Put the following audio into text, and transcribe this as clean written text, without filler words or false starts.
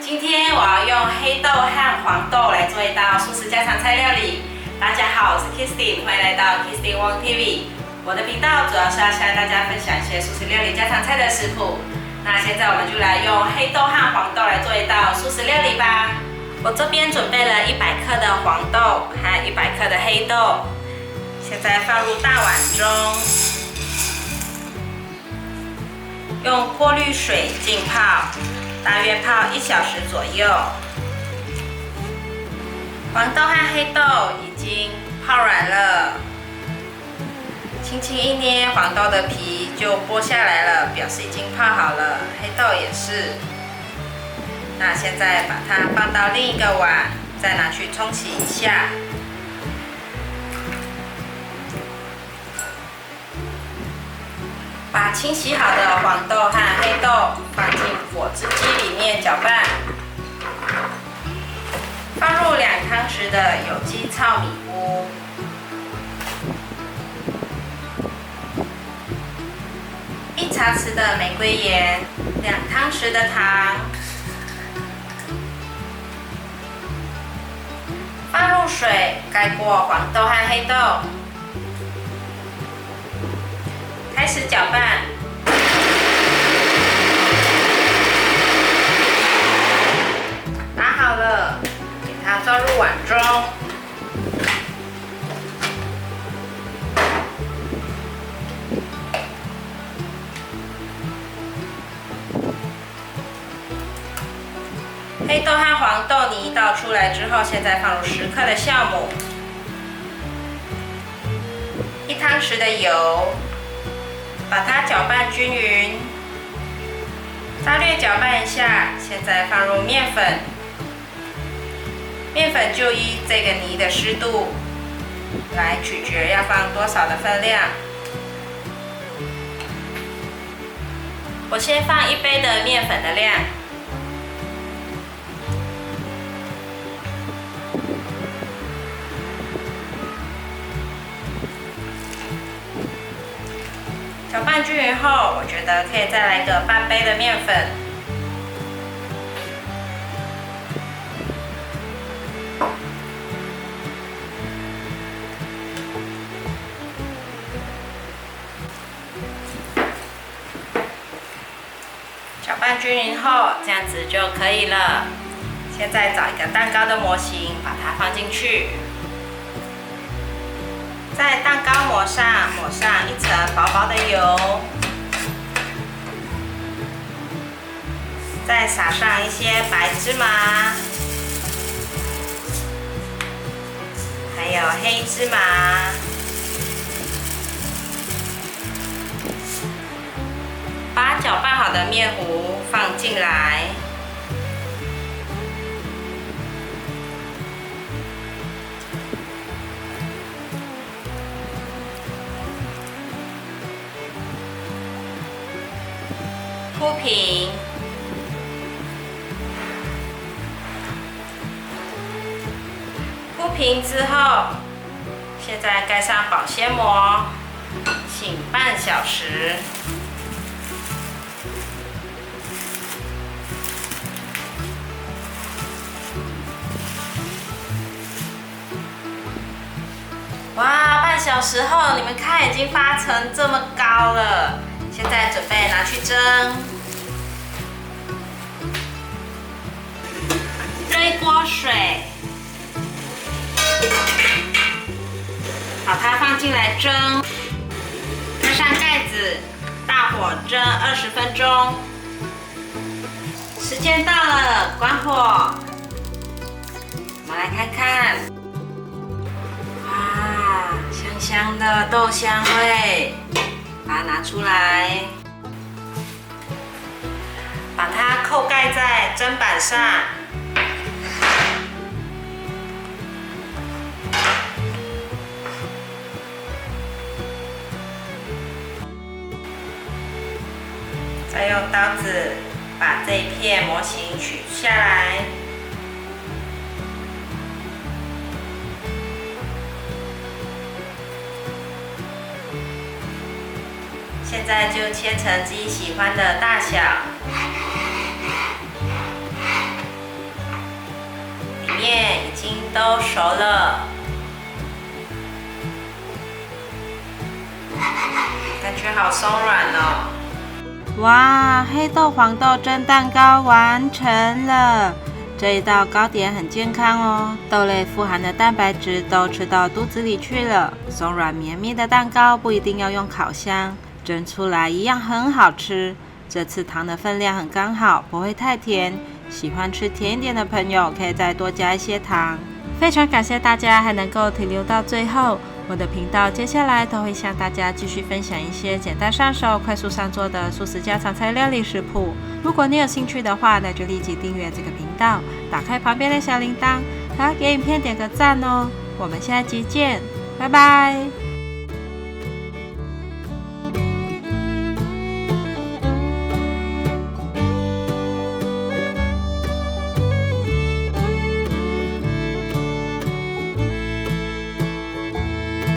今天我要用黑豆和黄豆来做一道素食家常菜料理。大家好，我是 Kristy， 欢迎来到 Kristy Wong TV。我的频道主要是要向大家分享一些素食料理家常菜的食谱。那现在我们就来用黑豆和黄豆来做一道素食料理吧。我这边准备了100克的黄豆和100克的黑豆，现在放入大碗中。用过滤水浸泡，大约泡1小时左右。黄豆和黑豆已经泡软了，轻轻一捏，黄豆的皮就剥下来了，表示已经泡好了。黑豆也是。那现在把它放到另一个碗，再拿去冲洗一下。把清洗好的黄豆和黑豆放进果汁机里面搅拌，放入2汤匙的有机糙米糊，1茶匙的玫瑰盐，2汤匙的糖，放入水盖过黄豆和黑豆。开始搅拌，打好了，给它装入碗中。黑豆和黄豆泥倒出来之后，现在放入10克的酵母，1汤匙的油。把它搅拌均匀，稍略搅拌一下。现在放入面粉，面粉就依这个泥的湿度来取决要放多少的分量。我先放1杯的面粉的量。搅拌均匀后，我觉得可以再来个半杯的面粉。搅拌均匀后，这样子就可以了。现在找一个蛋糕的模型，把它放进去。在蛋糕膜上抹上1层薄薄的油，再撒上一些白芝麻，还有黑芝麻，把搅拌好的面糊放进来。铺平，铺平之后，现在盖上保鲜膜，醒半小时。哇，半小时后，你们看已经发成这么高了。现在准备拿去蒸，热一锅水，把它放进来蒸，盖上盖子，大火蒸20分钟。时间到了，关火。我们来看看，哇，香香的豆香味。把它拿出来，把它扣盖在砧板上，再用刀子把这一片模型取下来。现在就切成自己喜欢的大小。经都熟了，感觉好松软哦。哇，黑豆黄豆蒸蛋糕完成了！这一道糕点很健康哦，豆类富含的蛋白质都吃到肚子里去了。松软绵密的蛋糕不一定要用烤箱，蒸出来一样很好吃。这次糖的分量很刚好，不会太甜。喜欢吃甜一点的朋友可以再多加一些糖。非常感谢大家还能够停留到最后。我的频道接下来都会向大家继续分享一些简单上手、快速上桌的素食家常菜料理食谱。如果你有兴趣的话，那就立即订阅这个频道，打开旁边的小铃铛，还要给影片点个赞哦。我们下集见，拜拜。